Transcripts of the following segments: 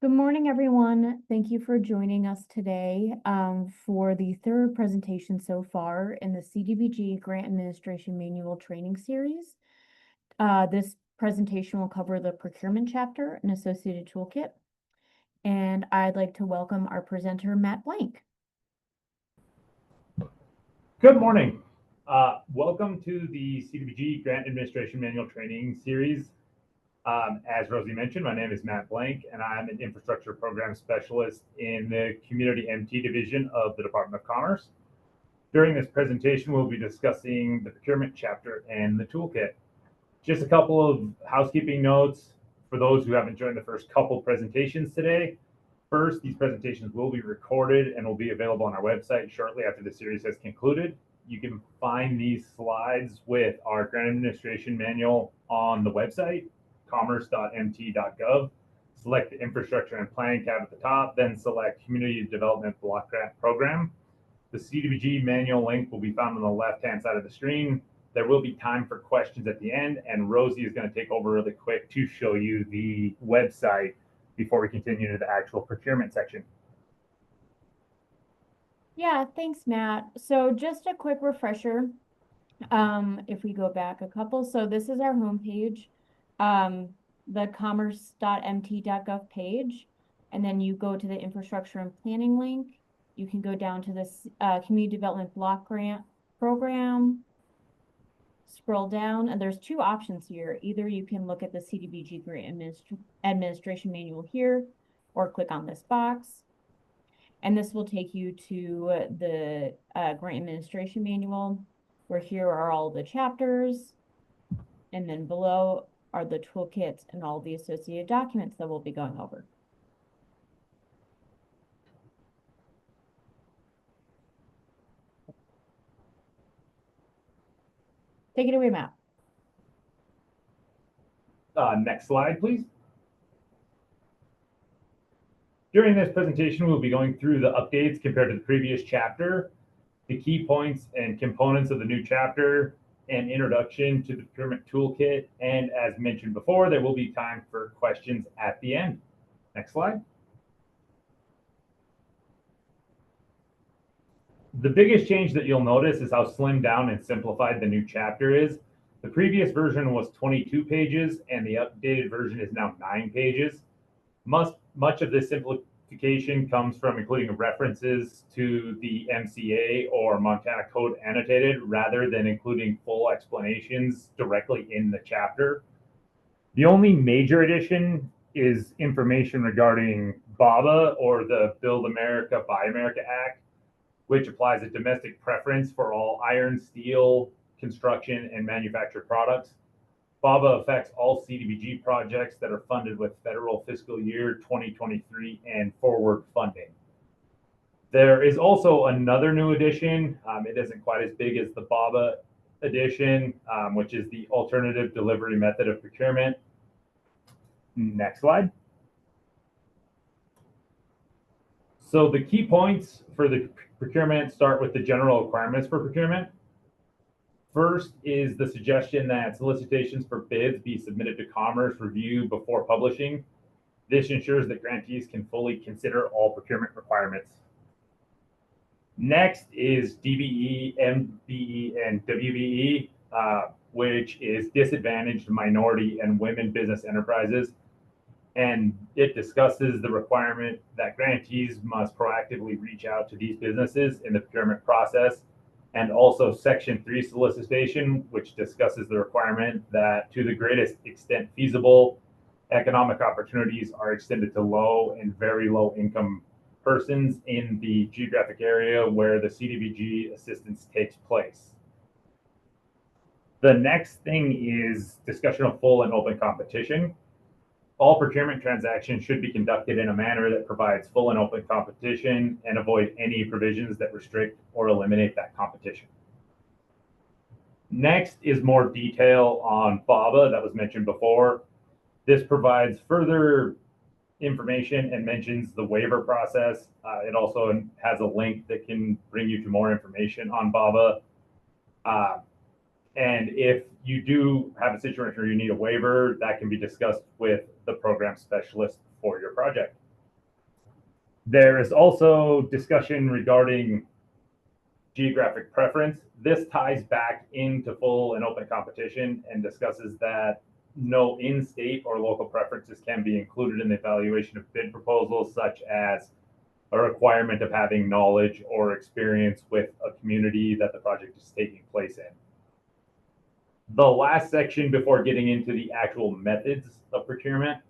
Good morning, everyone. Thank you for joining us today for the third presentation so far in the CDBG Grant Administration Manual training series. This presentation will cover the procurement chapter and associated toolkit. And I'd like to welcome our presenter, Matt Blank. Good morning. Welcome to the CDBG Grant Administration Manual training series. As Rosie mentioned, my name is Matt Blank, and I'm an infrastructure program specialist in the Community MT division of the Department of Commerce. During this presentation, we'll be discussing the procurement chapter and the toolkit. Just a couple of housekeeping notes for those who haven't joined the first couple presentations today. First, these presentations will be recorded and will be available on our website shortly after the series has concluded. You can find these slides with our Grant Administration Manual on the website, commerce.mt.gov. Select the Infrastructure and Planning tab at the top, then select Community Development Block Grant Program. The CDBG Manual link will be found on the left-hand side of the screen. There will be time for questions at the end, and Rosie is going to take over really quick to show you the website before we continue to the actual procurement section. Yeah, thanks, Matt. So just a quick refresher, if we go back a couple. So this is our homepage, the commerce.mt.gov page, and then you go to the infrastructure and planning link. You can go down to this community development block grant program, scroll down, and there's two options here. Either you can look at the CDBG Grant Administration Manual here, or click on this box. And this will take you to the Grant Administration Manual, where here are all the chapters, and then below are the toolkits and all the associated documents that we'll be going over. Take it away, Matt. Next slide, please. During this presentation, we'll be going through the updates compared to the previous chapter, the key points and components of the new chapter, and introduction to the procurement toolkit. And as mentioned before, there will be time for questions at the end. Next slide. The biggest change that you'll notice is how slimmed down and simplified the new chapter is. The previous version was 22 pages, and the updated version is now 9 pages. Much of this simplification comes from including references to the MCA or Montana Code annotated rather than including full explanations directly in the chapter. The only major addition is information regarding BABA, or the Build America, Buy America Act, which applies a domestic preference for all iron, steel, construction, and manufactured products. BABA affects all CDBG projects that are funded with federal fiscal year 2023 and forward funding. There is also another new addition. It isn't quite as big as the BABA addition, which is the alternative delivery method of procurement. Next slide. So the key points for the procurement start with the general requirements for procurement. First is the suggestion that solicitations for bids be submitted to Commerce review before publishing. This ensures that grantees can fully consider all procurement requirements. Next is DBE, MBE, and WBE, which is disadvantaged minority and women business enterprises. And it discusses the requirement that grantees must proactively reach out to these businesses in the procurement process. And also Section 3 solicitation, which discusses the requirement that to the greatest extent feasible, economic opportunities are extended to low and very low income persons in the geographic area where the CDBG assistance takes place. The next thing is discussion of full and open competition. All procurement transactions should be conducted in a manner that provides full and open competition and avoid any provisions that restrict or eliminate that competition. Next is more detail on BABA that was mentioned before. This provides further information and mentions the waiver process. It also has a link that can bring you to more information on BABA. And if you do have a situation where you need a waiver, that can be discussed with the program specialist for your project. There is also discussion regarding geographic preference. This ties back into full and open competition and discusses that no in-state or local preferences can be included in the evaluation of bid proposals, such as a requirement of having knowledge or experience with a community that the project is taking place in. The last section before getting into the actual methods of procurement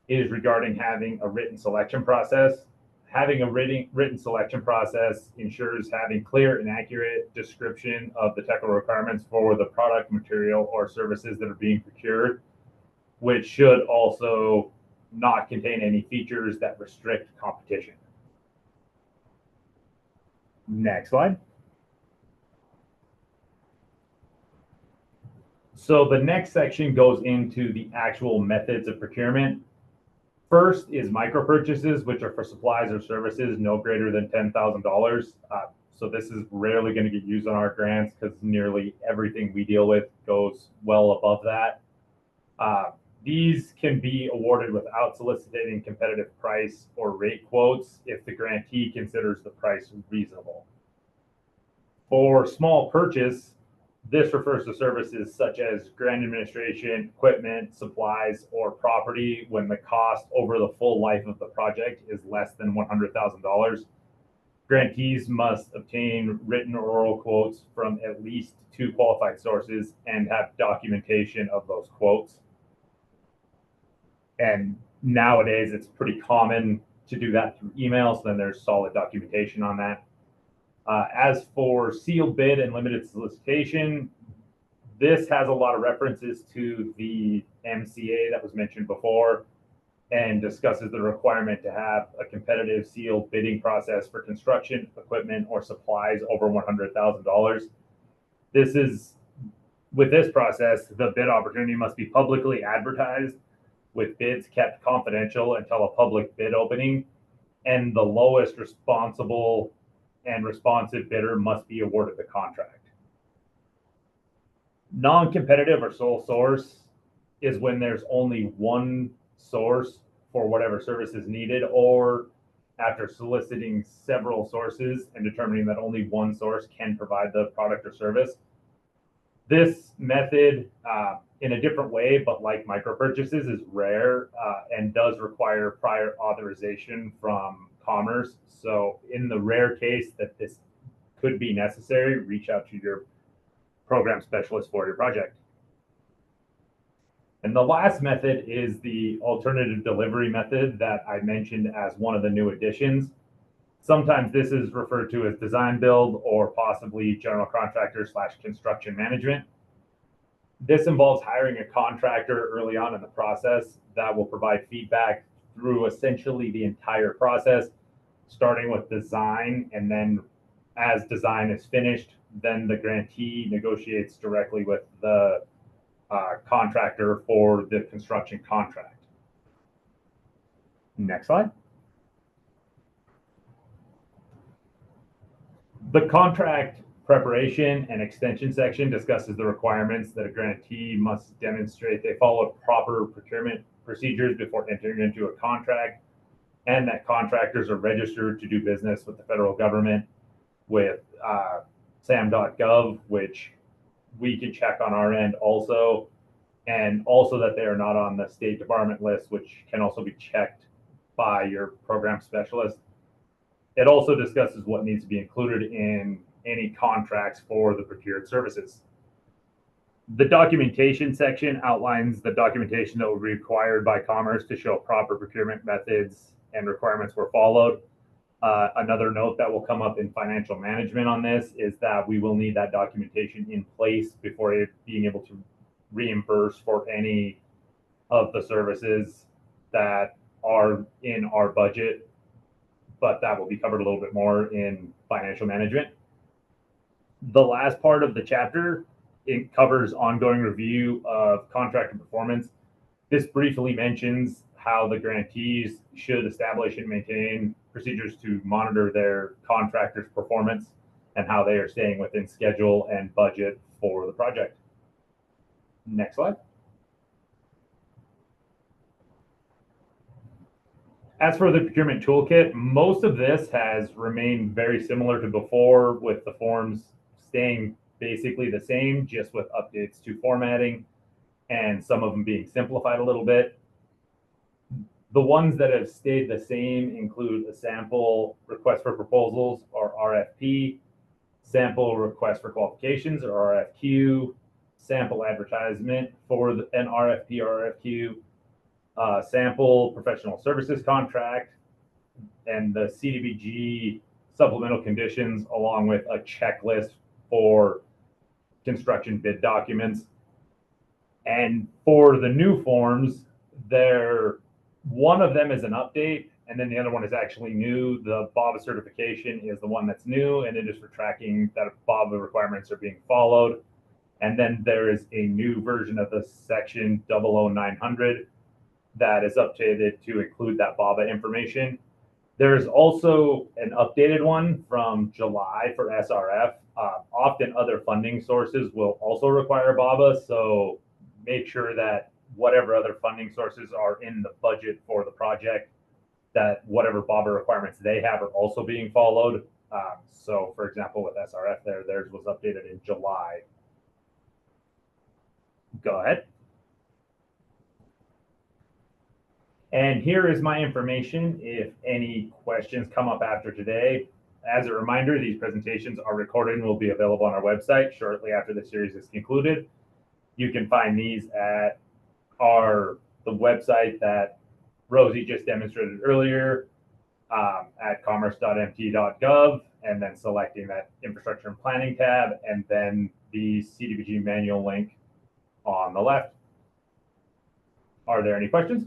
is regarding having a written selection process. Having a written selection process ensures having clear and accurate description of the technical requirements for the product, material, or services that are being procured, which should also not contain any features that restrict competition. Next slide. So the next section goes into the actual methods of procurement. First is micro purchases, which are for supplies or services no greater than $10,000. So this is rarely going to get used on our grants because nearly everything we deal with goes well above that. These can be awarded without soliciting competitive price or rate quotes if the grantee considers the price reasonable. For small purchase, this refers to services such as grant administration, equipment, supplies, or property when the cost over the full life of the project is less than $100,000. Grantees must obtain written or oral quotes from at least 2 qualified sources and have documentation of those quotes. And nowadays, it's pretty common to do that through email, so then there's solid documentation on that. As for sealed bid and limited solicitation, this has a lot of references to the MCA that was mentioned before and discusses the requirement to have a competitive sealed bidding process for construction, equipment, or supplies over $100,000. With this process, the bid opportunity must be publicly advertised with bids kept confidential until a public bid opening, and the lowest responsible and responsive bidder must be awarded the contract. Non-competitive or sole source is when there's only one source for whatever service is needed, or after soliciting several sources and determining that only one source can provide the product or service. This method, in a different way, but like micro purchases, is rare and does require prior authorization from Commerce. So in the rare case that this could be necessary, reach out to your program specialist for your project. And the last method is the alternative delivery method that I mentioned as one of the new additions. Sometimes this is referred to as design build or possibly general contractor / construction management. This involves hiring a contractor early on in the process that will provide feedback through essentially the entire process, starting with design, and then as design is finished, then the grantee negotiates directly with the contractor for the construction contract. Next slide. The contract preparation and extension section discusses the requirements that a grantee must demonstrate they follow proper procurement procedures before entering into a contract, and that contractors are registered to do business with the federal government with sam.gov, which we can check on our end also, and also that they are not on the State Department list, which can also be checked by your program specialist. It also discusses what needs to be included in any contracts for the procured services. The documentation section outlines the documentation that will be required by Commerce to show proper procurement methods and requirements were followed. Another note that will come up in financial management on this is that we will need that documentation in place before being able to reimburse for any of the services that are in our budget, but that will be covered a little bit more in financial management. The last part of the chapter, it covers ongoing review of contractor performance. This briefly mentions how the grantees should establish and maintain procedures to monitor their contractors' performance and how they are staying within schedule and budget for the project. Next slide. As for the procurement toolkit, most of this has remained very similar to before, with the forms staying basically the same, just with updates to formatting and some of them being simplified a little bit. The ones that have stayed the same include a sample request for proposals, or RFP, sample request for qualifications, or RFQ, sample advertisement for an RFP or RFQ, sample professional services contract, and the CDBG supplemental conditions, along with a checklist for construction bid documents. And for the new forms, one of them is an update, and then the other one is actually new. The BABA certification is the one that's new, and it is for tracking that BABA requirements are being followed. And then there is a new version of the section 00900 that is updated to include that BABA information. There's also an updated one from July for SRF. Often other funding sources will also require BABA, so make sure that whatever other funding sources are in the budget for the project, that whatever BABA requirements they have are also being followed. So for example, with SRF theirs was updated in July. Go ahead. And here is my information if any questions come up after today. As a reminder, these presentations are recorded and will be available on our website shortly after the series is concluded. You can find these at the website that Rosie just demonstrated earlier, at commerce.mt.gov, and then selecting that infrastructure and planning tab, and then the CDBG manual link on the left. Are there any questions?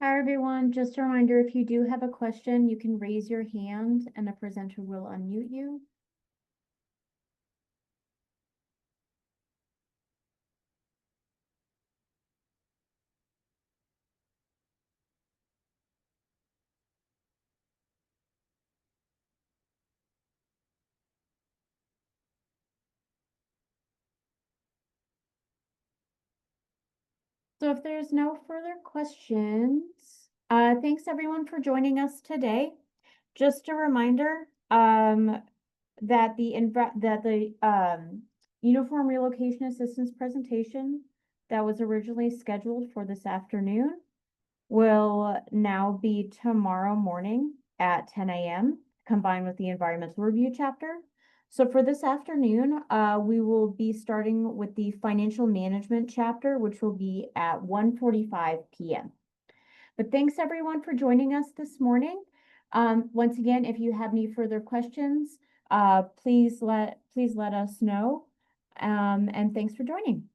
Hi, everyone. Just a reminder, if you do have a question, you can raise your hand and the presenter will unmute you. So if there's no further questions, thanks everyone for joining us today. Just a reminder, that the uniform relocation assistance presentation that was originally scheduled for this afternoon will now be tomorrow morning at 10 a.m. combined with the environmental review chapter. So for this afternoon, we will be starting with the financial management chapter, which will be at 1:45 p.m. But thanks everyone for joining us this morning. Once again, if you have any further questions, please let us know. And thanks for joining.